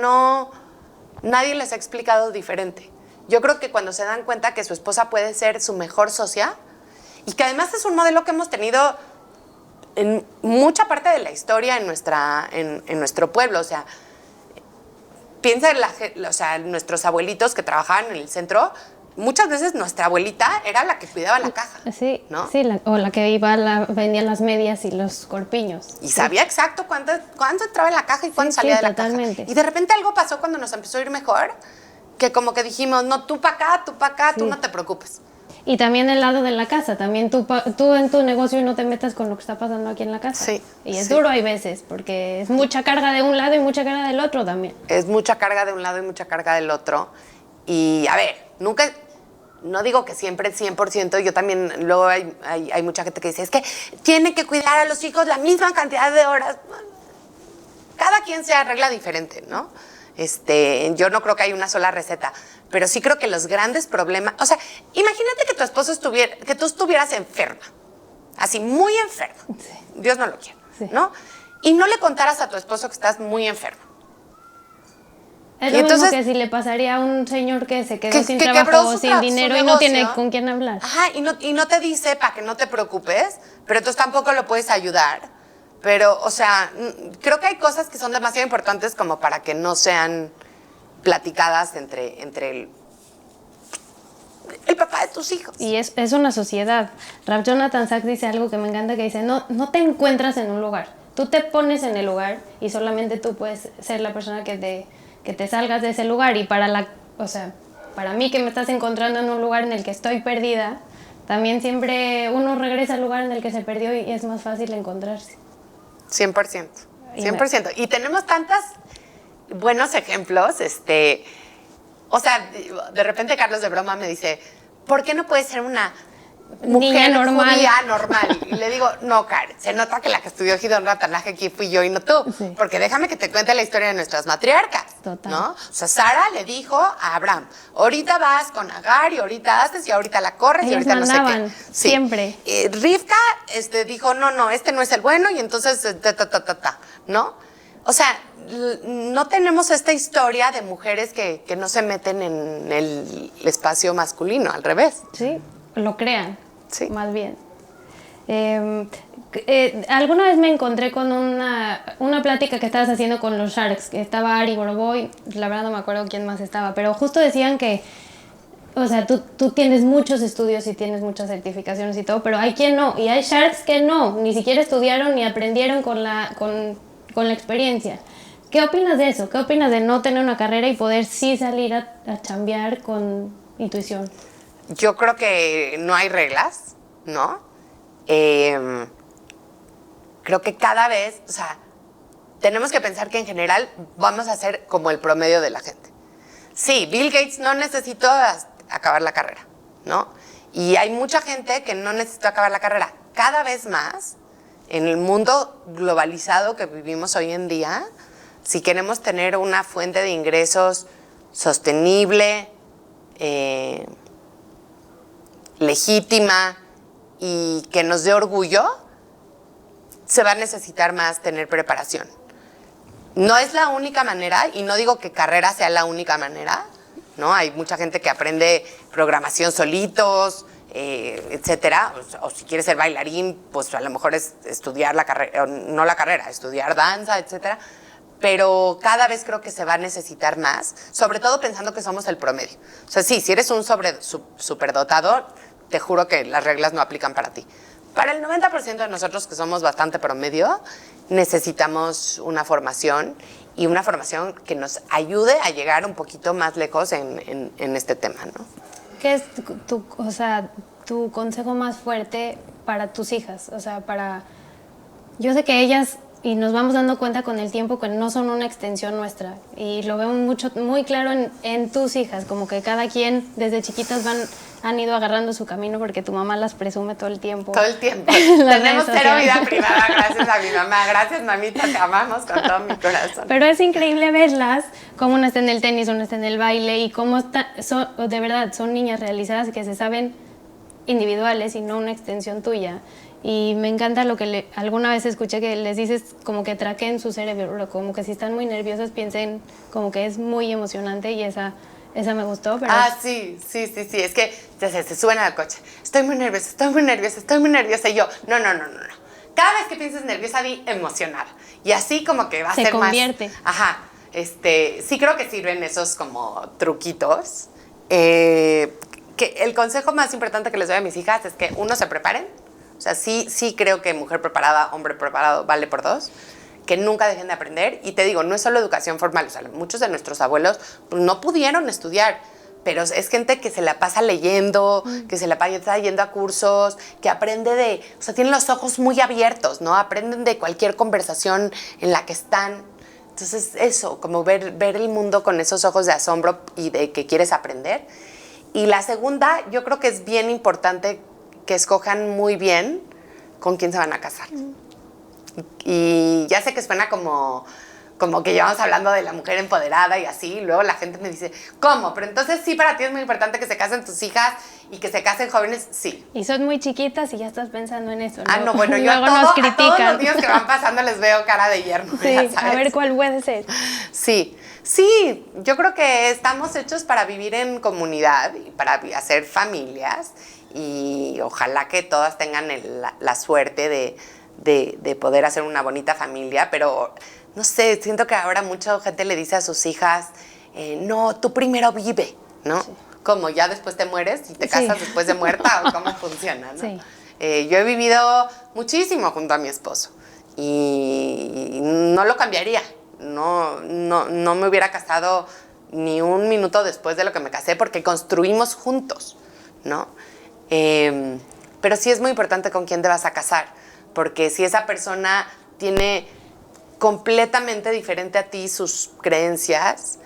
nadie les ha explicado diferente. Yo creo que cuando se dan cuenta que su esposa puede ser su mejor socia, y que además es un modelo que hemos tenido en mucha parte de la historia en nuestro pueblo. O sea, piensa en nuestros abuelitos que trabajaban en el centro. Muchas veces nuestra abuelita era la que cuidaba la caja. Sí, ¿no? Sí, o la que vendía las medias y los corpiños. Y sabía exacto cuánto entraba en la caja y cuánto salía de la totalmente. caja. Y de repente algo pasó cuando nos empezó a ir mejor, que como que dijimos, no, tú para acá, tú no te preocupes. Y también el lado de la casa, también tú en tu negocio no te metas con lo que está pasando aquí en la casa. Sí. Y es duro hay veces, porque es mucha carga de un lado y mucha carga del otro también. Es mucha carga de un lado y mucha carga del otro. Y a ver, no digo que siempre 100%, yo también, luego hay mucha gente que dice, es que tiene que cuidar a los hijos la misma cantidad de horas. Cada quien se arregla diferente, ¿no? Yo no creo que haya una sola receta, pero sí creo que los grandes problemas, o sea, imagínate que tu esposo que tú estuvieras enferma, así muy enferma, Sí. Dios no lo quiera, ¿no? Y no le contaras a tu esposo que estás muy enferma. Es lo mismo que si le pasaría a un señor que se quedó sin trabajo o sin dinero y no tiene con quién hablar. Ajá, y no te dice para que no te preocupes, pero entonces tampoco lo puedes ayudar. Pero, o sea, creo que hay cosas que son demasiado importantes como para que no sean platicadas entre el papá de tus hijos. Y es una sociedad. Rav Jonathan Sacks dice algo que me encanta, que dice, no te encuentras en un lugar. Tú te pones en el lugar y solamente tú puedes ser la persona que te salgas de ese lugar. Y para mí que me estás encontrando en un lugar en el que estoy perdida, también siempre uno regresa al lugar en el que se perdió y es más fácil encontrarse. 100%. 100%. Y tenemos tantos buenos ejemplos. O sea, de repente Carlos de broma me dice, ¿por qué no puede ser una mujer normal. judía normal. Y le digo, no, Karen, se nota que la que estudió Gidón Ratanaje aquí fui yo y no tú. Sí. Porque déjame que te cuente la historia de nuestras matriarcas. Total. ¿No? O sea, Sara le dijo a Abraham, ahorita vas con Agar y ahorita haces y ahorita la corres y Ellas ahorita no sé mandaban, qué. Sí. siempre. Rivka dijo, no, este no es el bueno y entonces, ¿no? O sea, no tenemos esta historia de mujeres que no se meten en el espacio masculino, al revés. Sí, lo crean, Sí. más bien. Alguna vez me encontré con una plática que estabas haciendo con los Sharks, que estaba Ari Boroboy, la verdad no me acuerdo quién más estaba, pero justo decían que, o sea, tú tienes muchos estudios y tienes muchas certificaciones y todo, pero hay quien no, y hay Sharks que no, ni siquiera estudiaron ni aprendieron con la experiencia. ¿Qué opinas de eso? ¿Qué opinas de no tener una carrera y poder sí salir a chambear con intuición? Yo creo que no hay reglas, ¿no? Creo que cada vez, o sea, tenemos que pensar que en general vamos a ser como el promedio de la gente. Sí, Bill Gates no necesitó acabar la carrera, ¿no? Y hay mucha gente que no necesitó acabar la carrera. Cada vez más, en el mundo globalizado que vivimos hoy en día, si queremos tener una fuente de ingresos sostenible, legítima y que nos dé orgullo, se va a necesitar más tener preparación. No es la única manera, y no digo que carrera sea la única manera, ¿no? Hay mucha gente que aprende programación solitos, etcétera. O si quieres ser bailarín, pues a lo mejor es estudiar la carrera, no la carrera, estudiar danza, etcétera. Pero cada vez creo que se va a necesitar más, sobre todo pensando que somos el promedio. O sea, sí, si eres un superdotado, te juro que las reglas no aplican para ti. Para el 90% de nosotros que somos bastante promedio, necesitamos una formación y una formación que nos ayude a llegar un poquito más lejos en este tema, ¿no? ¿Qué es tu consejo más fuerte para tus hijas? O sea, yo sé que ellas, y nos vamos dando cuenta con el tiempo, que no son una extensión nuestra. Y lo veo muy claro en tus hijas, como que cada quien desde chiquitas han ido agarrando su camino porque tu mamá las presume todo el tiempo. Todo el tiempo. Tenemos cero vida privada gracias a mi mamá. Gracias, mamita, te amamos con todo mi corazón. Pero es increíble verlas, cómo una está en el tenis, una está en el baile y cómo de verdad son niñas realizadas que se saben individuales y no una extensión tuya. Y me encanta lo que alguna vez escuché que les dices como que traqueen su cerebro, como que si están muy nerviosas piensen como que es muy emocionante y esa me gustó. Pero sí. Es que se suben al coche. Estoy muy nerviosa. Y yo, no. Cada vez que pienses nerviosa, di emocionada. Y así como que va a ser más... Se convierte. Ajá. Sí creo que sirven esos como truquitos. Que el consejo más importante que les doy a mis hijas es que, uno, se preparen. O sea, sí creo que mujer preparada, hombre preparado vale por dos. Que nunca dejen de aprender. Y te digo, no es solo educación formal. O sea, muchos de nuestros abuelos no pudieron estudiar, pero es gente que se la pasa leyendo, que se la pasa yendo a cursos, que aprende o sea, tienen los ojos muy abiertos, ¿no? Aprenden de cualquier conversación en la que están. Entonces, eso, como ver el mundo con esos ojos de asombro y de que quieres aprender. Y la segunda, yo creo que es bien importante que escojan muy bien con quién se van a casar. Y ya sé que suena como que llevamos hablando de la mujer empoderada y así, y luego la gente me dice, ¿cómo? Pero entonces sí, para ti es muy importante que se casen tus hijas y que se casen jóvenes, sí. Y son muy chiquitas y ya estás pensando en eso, ¿no? Ah, no, bueno, yo a todos los días que van pasando les veo cara de yerno. Sí, a ver cuál puede ser. Sí, yo creo que estamos hechos para vivir en comunidad y para hacer familias, y ojalá que todas tengan la suerte de poder hacer una bonita familia, pero no sé, siento que ahora mucha gente le dice a sus hijas, no, tú primero vive, ¿no? Sí. ¿Cómo? ¿Ya después te mueres y te casas después de muerta? ¿O cómo funciona, no? Sí. Yo he vivido muchísimo junto a mi esposo y no lo cambiaría. No me hubiera casado ni un minuto después de lo que me casé porque construimos juntos, ¿no? Pero sí es muy importante con quién te vas a casar, porque si esa persona tiene completamente diferente a ti sus creencias,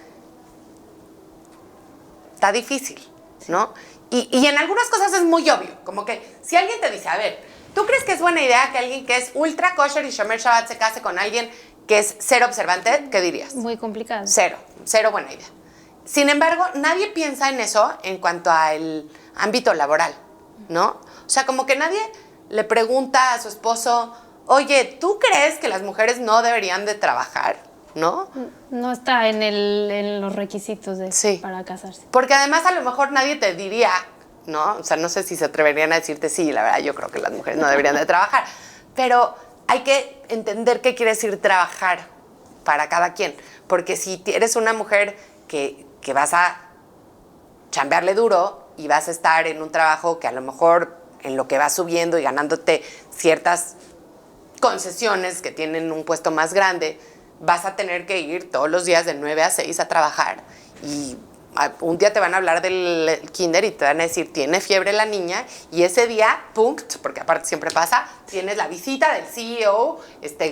está difícil, ¿no? Y en algunas cosas es muy obvio, como que si alguien te dice, a ver, ¿tú crees que es buena idea que alguien que es ultra kosher y shomer Shabbat se case con alguien que es cero observante? ¿Qué dirías? Muy complicado. Cero buena idea. Sin embargo, nadie piensa en eso en cuanto al ámbito laboral, ¿no? O sea, como que nadie le pregunta a su esposo, oye, ¿tú crees que las mujeres no deberían de trabajar? ¿No? No está en los requisitos para casarse. Porque además a lo mejor nadie te diría, ¿no? O sea, no sé si se atreverían a decirte, sí, la verdad, yo creo que las mujeres no deberían de trabajar. Pero hay que entender qué quiere decir trabajar para cada quien. Porque si eres una mujer que vas a chambearle duro y vas a estar en un trabajo que a lo mejor en lo que vas subiendo y ganándote ciertas concesiones que tienen un puesto más grande, vas a tener que ir todos los días de 9 a 6 a trabajar y un día te van a hablar del kinder y te van a decir, tiene fiebre la niña, y ese día, punct, porque aparte siempre pasa, tienes la visita del CEO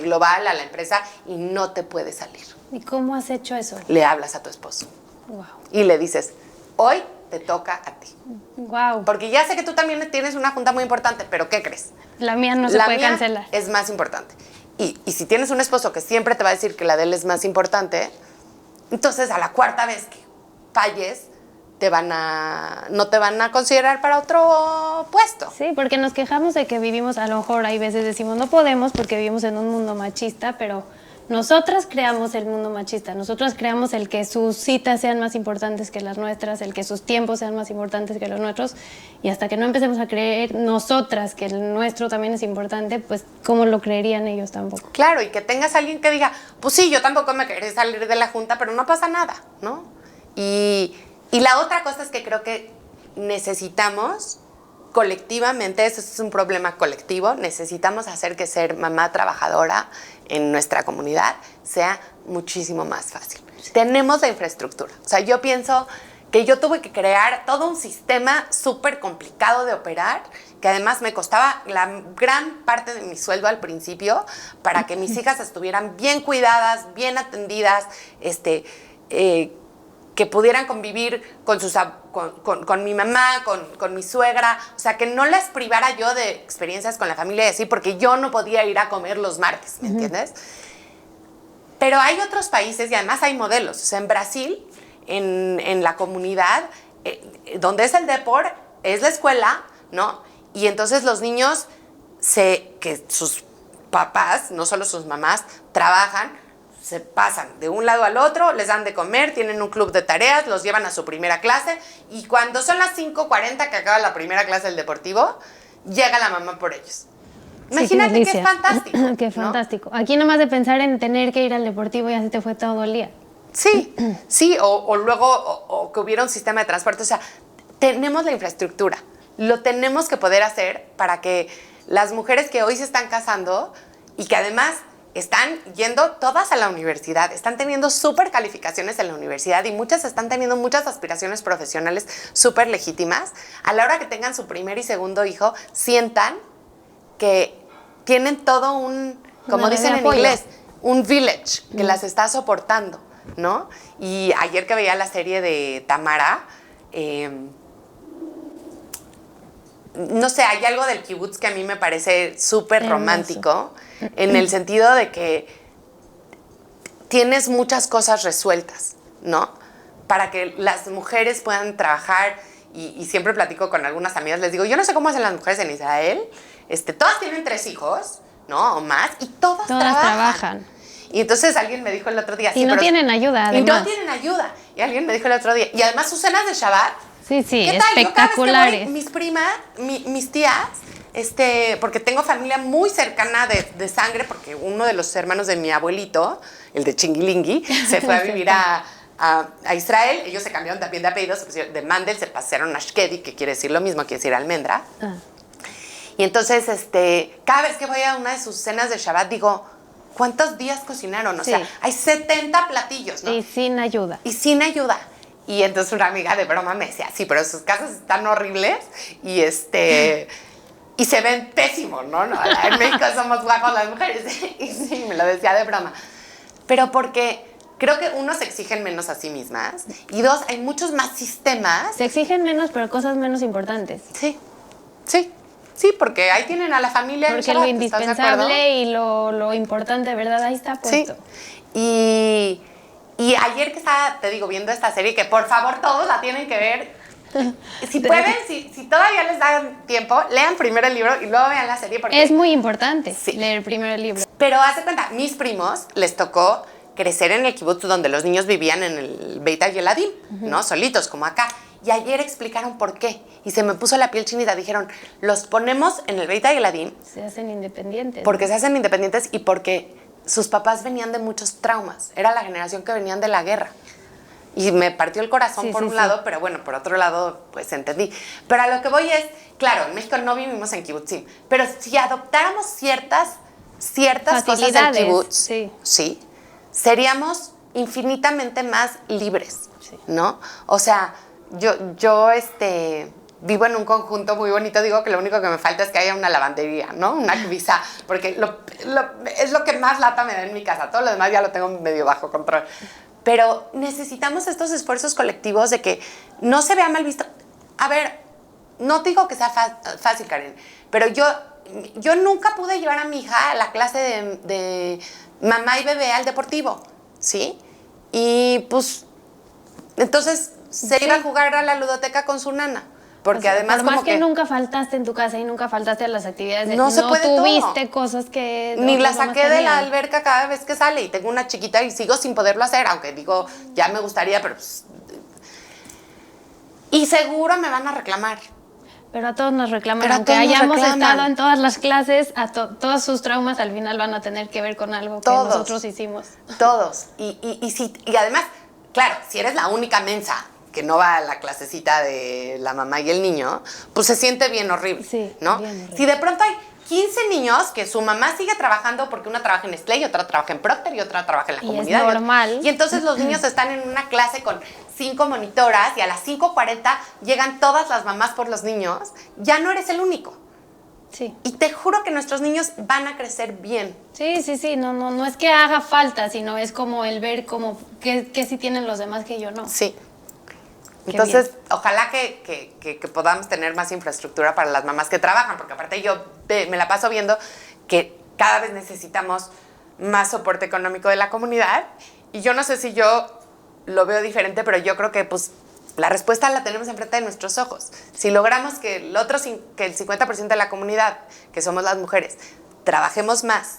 global a la empresa y no te puedes salir. ¿Y cómo has hecho eso? Le hablas a tu esposo. Wow. Y le dices, hoy te toca a ti. Wow. Porque ya sé que tú también tienes una junta muy importante, pero ¿qué crees? La mía no se puede cancelar. Es más importante. Y si tienes un esposo que siempre te va a decir que la de él es más importante, entonces a la cuarta vez que falles, no te van a considerar para otro puesto. Sí, porque nos quejamos de que vivimos, a lo mejor hay veces decimos no podemos porque vivimos en un mundo machista, pero nosotras creamos el mundo machista, nosotras creamos el que sus citas sean más importantes que las nuestras, el que sus tiempos sean más importantes que los nuestros, y hasta que no empecemos a creer nosotras que el nuestro también es importante, pues ¿cómo lo creerían ellos tampoco? Claro, y que tengas a alguien que diga, pues sí, yo tampoco me quería salir de la junta, pero no pasa nada, ¿no? Y la otra cosa es que creo que necesitamos colectivamente, eso es un problema colectivo, necesitamos hacer que ser mamá trabajadora en nuestra comunidad sea muchísimo más fácil. Tenemos la infraestructura. O sea, yo pienso que yo tuve que crear todo un sistema súper complicado de operar, que además me costaba la gran parte de mi sueldo al principio para que mis hijas estuvieran bien cuidadas, bien atendidas, que pudieran convivir con mi mamá, con mi suegra, o sea, que no las privara yo de experiencias con la familia y así, porque yo no podía ir a comer los martes, ¿me entiendes? Pero hay otros países y además hay modelos. O sea, en Brasil, en la comunidad, donde es el deporte, es la escuela, ¿no? Y entonces los niños, que sus papás, no solo sus mamás, trabajan, se pasan de un lado al otro, les dan de comer, tienen un club de tareas, los llevan a su primera clase y cuando son las 5:40 que acaba la primera clase del deportivo, llega la mamá por ellos. Imagínate sí, que es fantástico. Qué fantástico. ¿No? Aquí nomás de pensar en tener que ir al deportivo ya se te fue todo el día. Sí, o luego que hubiera un sistema de transporte. O sea, tenemos la infraestructura. Lo tenemos que poder hacer para que las mujeres que hoy se están casando y que además están yendo todas a la universidad, están teniendo súper calificaciones en la universidad y muchas están teniendo muchas aspiraciones profesionales súper legítimas, a la hora que tengan su primer y segundo hijo, sientan que tienen todo como dicen en inglés, un village que las está soportando, ¿no? Y ayer que veía la serie de Tamara, no sé, hay algo del kibutz que a mí me parece súper romántico, en el sentido de que tienes muchas cosas resueltas, ¿no? Para que las mujeres puedan trabajar, y siempre platico con algunas amigas, les digo, yo no sé cómo hacen las mujeres en Israel, todas tienen 3 hijos, ¿no? O más, y todas trabajan. Y entonces alguien me dijo el otro día... Y no tienen ayuda, además. Y no tienen ayuda. Y alguien me dijo el otro día, y además sus cenas de Shabbat... Sí, ¿qué tal? espectaculares. Yo cada vez que voy, mis primas, mis tías, porque tengo familia muy cercana de sangre, porque uno de los hermanos de mi abuelito, el de Chinguilingui, se fue a vivir a Israel. Ellos se cambiaron también de apellidos, de Mandel se pasaron a Shkedi, que quiere decir lo mismo, quiere decir almendra. Y entonces, cada vez que voy a una de sus cenas de Shabbat, digo, ¿cuántos días cocinaron? O sea, hay 70 platillos, ¿no? Y sin ayuda. Y entonces una amiga de broma me decía, sí, pero sus casas están horribles y y se ven pésimos, ¿no? En México somos guapas las mujeres. Y sí, me lo decía de broma. Pero porque creo que uno, se exigen menos a sí mismas, y dos, hay muchos más sistemas. Se exigen menos, pero cosas menos importantes. Sí, sí. Sí, porque ahí tienen a la familia. Porque lo indispensable y lo importante, ¿verdad? Ahí está puesto. Sí. Y ayer que estaba, te digo, viendo esta serie, que por favor todos la tienen que ver. Si pueden, si todavía les dan tiempo, lean primero el libro y luego vean la serie. Porque es muy importante leer primero el libro. Pero haz de cuenta, mis primos les tocó crecer en el kibutz donde los niños vivían en el Beit HaYeladim, ¿no? Solitos, como acá. Y ayer explicaron por qué. Y se me puso la piel chinita. Dijeron, los ponemos en el Beit HaYeladim. Se hacen independientes. Porque se hacen independientes y porque sus papás venían de muchos traumas. Era la generación que venían de la guerra. Y me partió el corazón por un lado, pero bueno, por otro lado, pues entendí. Pero a lo que voy es, claro, en México no vivimos en kibutzim, pero si adoptáramos ciertas cosas del kibutz, sí, seríamos infinitamente más libres, ¿no? O sea, yo vivo en un conjunto muy bonito, digo que lo único que me falta es que haya una lavandería, ¿no? Una kvisa, porque es lo que más lata me da en mi casa, todo lo demás ya lo tengo medio bajo control. Pero necesitamos estos esfuerzos colectivos de que no se vea mal visto. A ver, no digo que sea fácil, Karen, pero yo nunca pude llevar a mi hija a la clase de mamá y bebé al deportivo, ¿sí? Y pues, entonces se iba a jugar a la ludoteca con su nana. Porque además por más que nunca faltaste en tu casa y nunca faltaste a las actividades, no tuviste todo. Cosas que ni la saqué de la alberca cada vez que sale, y tengo una chiquita y sigo sin poderlo hacer, aunque digo, ya me gustaría, pero pues, y seguro me van a reclamar. Pero a todos nos reclaman, aunque hayamos estado en todas las clases, todos sus traumas al final van a tener que ver con algo que nosotros hicimos. Todos. Y además, claro, si eres la única mensa que no va a la clasecita de la mamá y el niño, pues se siente bien horrible, ¿no? Bien horrible. Si de pronto hay 15 niños que su mamá sigue trabajando porque una trabaja en Nestlé y otra trabaja en Procter y otra trabaja en la comunidad. Es normal. Y entonces los niños están en una clase con 5 monitoras y a las 5:40 llegan todas las mamás por los niños, ya no eres el único. Sí. Y te juro que nuestros niños van a crecer bien. Sí, no es que haga falta, sino es como el ver como qué sí tienen los demás que yo no. Sí. Entonces, ojalá que podamos tener más infraestructura para las mamás que trabajan, porque aparte yo me la paso viendo que cada vez necesitamos más soporte económico de la comunidad, y yo no sé si yo lo veo diferente, pero yo creo que pues la respuesta la tenemos enfrente de nuestros ojos. Si logramos que el 50% de la comunidad, que somos las mujeres, trabajemos más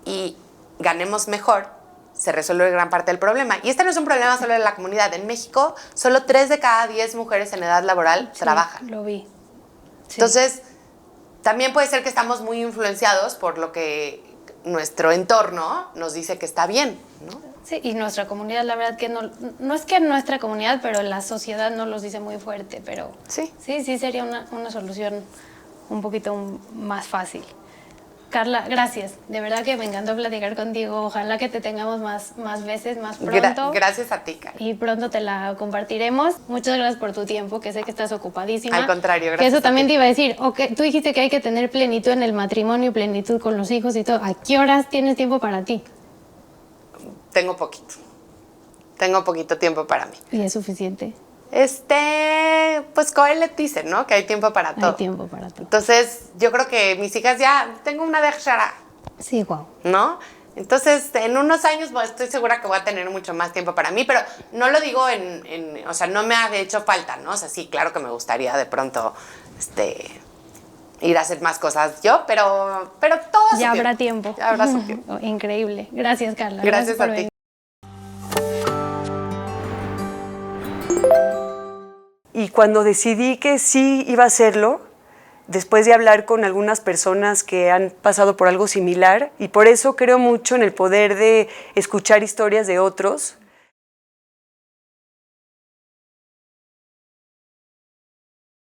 y ganemos mejor, se resuelve gran parte del problema. Y este no es un problema solo de la comunidad. En México, solo 3 de cada 10 mujeres en edad laboral trabajan. Lo vi. Sí. Entonces, también puede ser que estamos muy influenciados por lo que nuestro entorno nos dice que está bien, ¿no? Sí, y nuestra comunidad, la verdad que no es que nuestra comunidad, pero la sociedad no los dice muy fuerte, pero sí sería una solución un poquito más fácil. Carla, gracias. De verdad que me encantó platicar contigo. Ojalá que te tengamos más veces, más pronto. Gracias a ti, Karen. Y pronto te la compartiremos. Muchas gracias por tu tiempo, que sé que estás ocupadísima. Al contrario, gracias. Que eso también te iba a decir. Tú dijiste que hay que tener plenitud en el matrimonio y plenitud con los hijos y todo. ¿A qué horas tienes tiempo para ti? Tengo poquito. Tengo poquito tiempo para mí. ¿Y es suficiente? Pues Coelet dice, ¿no? Que hay tiempo para todo. Hay tiempo para todo. Entonces, yo creo que mis hijas ya, tengo una de Shara. Sí, wow. ¿No? Entonces, en unos años estoy segura que voy a tener mucho más tiempo para mí, pero no lo digo o sea, no me ha hecho falta, ¿no? O sea, sí, claro que me gustaría de pronto, ir a hacer más cosas yo, pero todo su ya tiempo. Habrá tiempo. Ya habrá su tiempo. Increíble. Gracias, Carla. Gracias a ti. Y cuando decidí que sí iba a hacerlo, después de hablar con algunas personas que han pasado por algo similar, y por eso creo mucho en el poder de escuchar historias de otros,